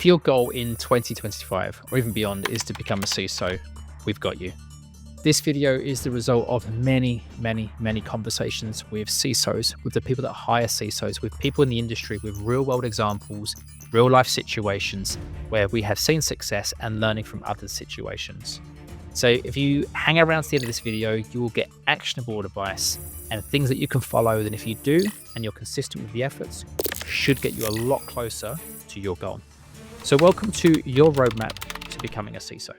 If your goal in 2025 or even beyond is to become a CISO, we've got you. This video is the result of many conversations with CISOs, with the people that hire CISOs, with people in the industry, with real world examples, real life situations where we have seen success and learning from other situations. So if you hang around to the end of this video, you will get actionable advice and things that you can follow. Then if you do, and you're consistent with the efforts, should get you a lot closer to your goal. So welcome to your roadmap to becoming a CISO.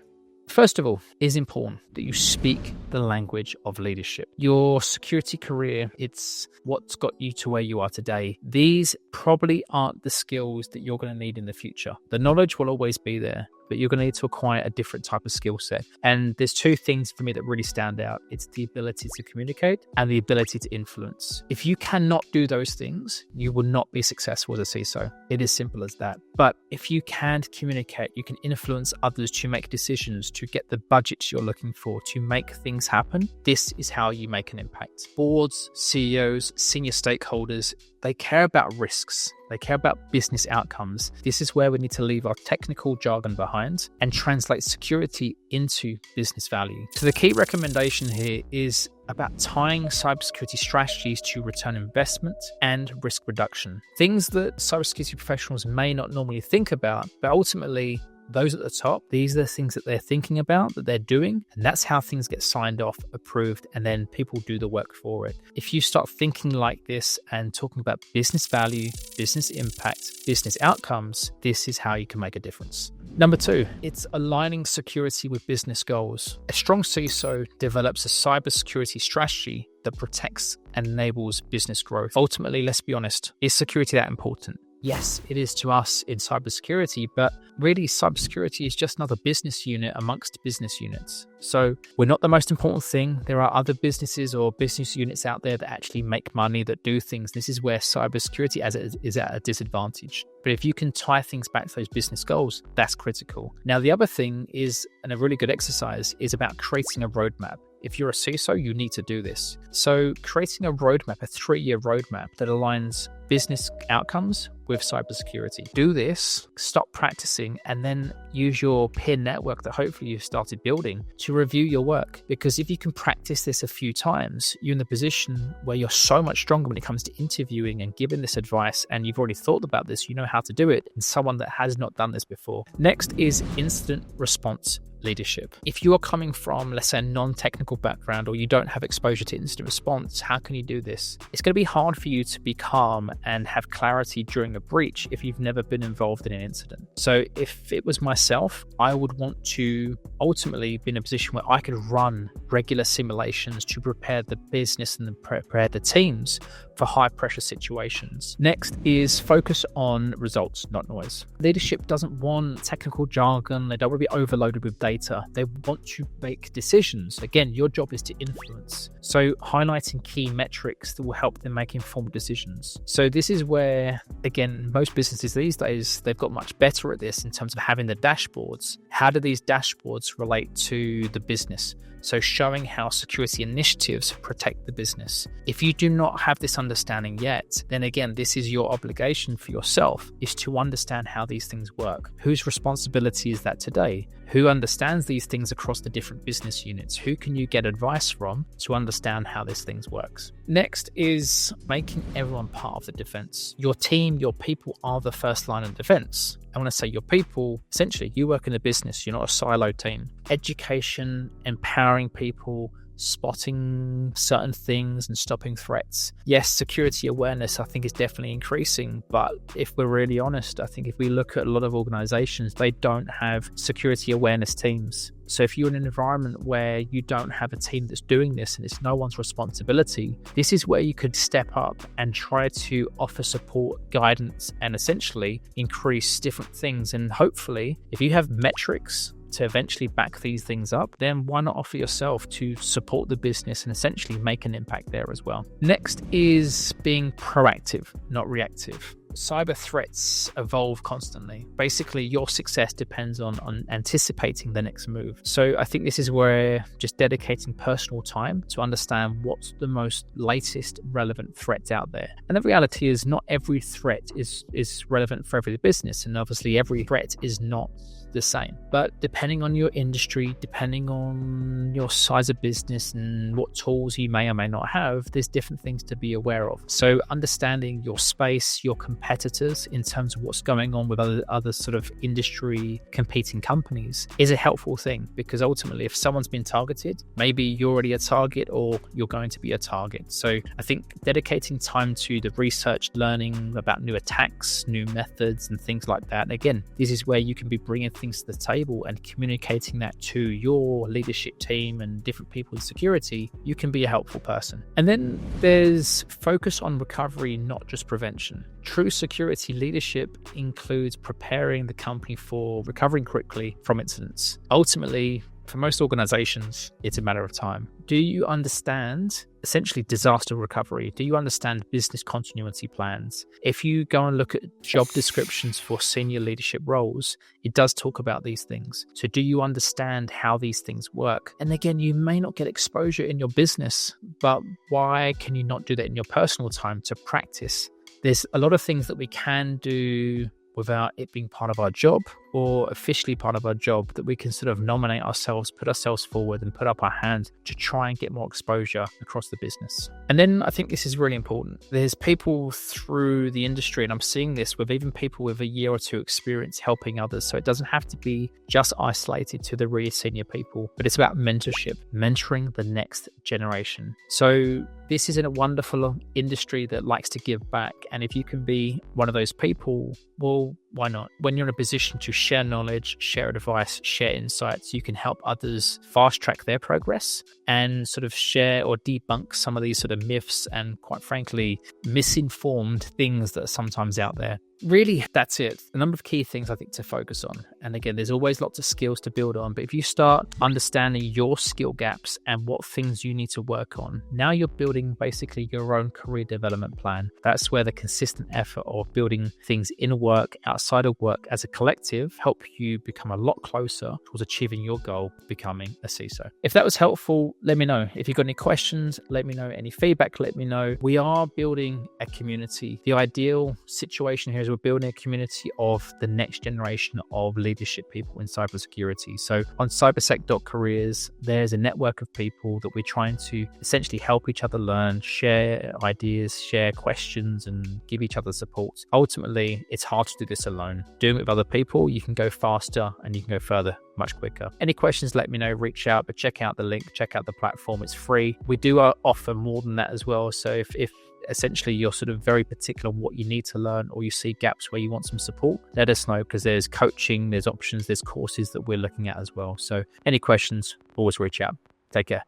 First of all, it is important that you speak the language of leadership. Your security career, it's what's got you to where you are today. These probably aren't the skills that you're going to need in the future. The knowledge will always be there, but you're going to need to acquire a different type of skill set. And there's two things for me that really stand out. It's the ability to communicate and the ability to influence. If you cannot do those things, you will not be successful as a CISO. It is simple as that. But if you can communicate, you can influence others to make decisions, to get the budgets you're looking for, to make things happen. This is how you make an impact. Boards, CEOs, senior stakeholders, they care about risks. They care about business outcomes. This is where we need to leave our technical jargon behind and translate security into business value. So the key recommendation here is about tying cybersecurity strategies to return investment and risk reduction. Things that cybersecurity professionals may not normally think about, but ultimately those at the top, these are the things that they're thinking about, that they're doing, and that's how things get signed off, approved, and then people do the work for it. If you start thinking like this and talking about business value, business impact, business outcomes, this is how you can make a difference. Number two, it's aligning security with business goals. A strong CISO develops a cybersecurity strategy that protects and enables business growth. Ultimately, let's be honest, is security that important? Yes, it is to us in cybersecurity, but really cybersecurity is just another business unit amongst business units. So we're not the most important thing. There are other businesses or business units out there that actually make money, that do things. This is where cybersecurity is at a disadvantage. But if you can tie things back to those business goals, that's critical. Now, the other thing is, and a really good exercise, is about creating a roadmap. If you're a CISO, you need to do this. So creating a roadmap, a 3-year roadmap that aligns business outcomes with cybersecurity. Do this, stop practicing, and then use your peer network that hopefully you've started building to review your work. Because if you can practice this a few times, you're in the position where you're so much stronger when it comes to interviewing and giving this advice, and you've already thought about this, you know how to do it, and someone that has not done this before. Next is incident response leadership. If you are coming from, let's say, a non-technical background, or you don't have exposure to incident response, how can you do this? It's going to be hard for you to be calm and have clarity during a breach if you've never been involved in an incident. So if it was myself, I would want to ultimately be in a position where I could run regular simulations to prepare the business and prepare the teams for high pressure situations. Next is focus on results, not noise. Leadership doesn't want technical jargon. They don't want to be overloaded with data. They want to make decisions. Again, your job is to influence. So highlighting key metrics that will help them make informed decisions. So this is where, again, most businesses these days, they've got much better at this in terms of having the dashboards. How do these dashboards relate to the business? So showing how security initiatives protect the business. If you do not have this understanding yet, then again, this is your obligation for yourself, is to understand how these things work. Whose responsibility is that today? Who understands these things across the different business units? Who can you get advice from to understand how this thing works? Next is making everyone part of the defense. Your team, your people are the first line of defense. I want to say your people, essentially, you work in a business, you're not a silo team. Education, empowering people, spotting certain things and stopping threats. Yes, security awareness, I think, is definitely increasing. But if we're really honest, I think if we look at a lot of organizations, they don't have security awareness teams. So if you're in an environment where you don't have a team that's doing this and it's no one's responsibility, this is where you could step up and try to offer support, guidance, and essentially increase different things. And hopefully, if you have metrics to eventually back these things up, then why not offer yourself to support the business and essentially make an impact there as well? Next is being proactive, not reactive. cyber threats evolve constantly. Basically, your success depends on anticipating the next move. So I think this is where just dedicating personal time to understand what's the most latest relevant threats out there. And the reality is not every threat is relevant for every business. And obviously every threat is not the same. But depending on your industry, depending on your size of business and what tools you may or may not have, there's different things to be aware of. So understanding your space, your competitors in terms of what's going on with other sort of industry competing companies is a helpful thing, because ultimately if someone's been targeted, maybe you're already a target or you're going to be a target. So I think dedicating time to the research, learning about new attacks, new methods and things like that. And again, this is where you can be bringing things to the table and communicating that to your leadership team and different people in security. You can be a helpful person. And then there's focus on recovery, not just prevention. True security leadership includes preparing the company for recovering quickly from incidents. Ultimately, for most organizations, it's a matter of time. Do you understand essentially disaster recovery? Do you understand business continuity plans? If you go and look at job descriptions for senior leadership roles, it does talk about these things. So do you understand how these things work? And again, you may not get exposure in your business, but why can you not do that in your personal time to practice? There's a lot of things that we can do without it being part of our job or officially part of our job, that we can sort of nominate ourselves, put ourselves forward and put up our hand to try and get more exposure across the business. And then I think this is really important. There's people through the industry, and I'm seeing this with even people with a year or two experience helping others. So it doesn't have to be just isolated to the really senior people, but it's about mentorship, mentoring the next generation. So this is in a wonderful industry that likes to give back. And if you can be one of those people, well, why not? When you're in a position to share knowledge, share advice, share insights, you can help others fast track their progress and sort of share or debunk some of these sort of myths and, quite frankly, misinformed things that are sometimes out there. Really, that's it. A number of key things I think to focus on. And again, there's always lots of skills to build on. But if you start understanding your skill gaps and what things you need to work on, now you're building basically your own career development plan. That's where the consistent effort of building things in work, outside of work as a collective help you become a lot closer towards achieving your goal, becoming a CISO. If that was helpful, let me know. If you've got any questions, let me know. Any feedback, let me know. We are building a community. The ideal situation here is we're building a community of the next generation of leadership people in cybersecurity. So on cybersec.careers, there's a network of people that we're trying to essentially help each other learn, share ideas, share questions, and give each other support. Ultimately, it's hard to do this alone. Doing it with other people, you can go faster and you can go further much quicker. Any questions, let me know, reach out, but check out the link, check out the platform. It's free. We do offer more than that as well. So if essentially you're sort of very particular on what you need to learn, or you see gaps where you want some support, let us know, because there's coaching, there's options, there's courses that we're looking at as well. So any questions, always reach out. Take care.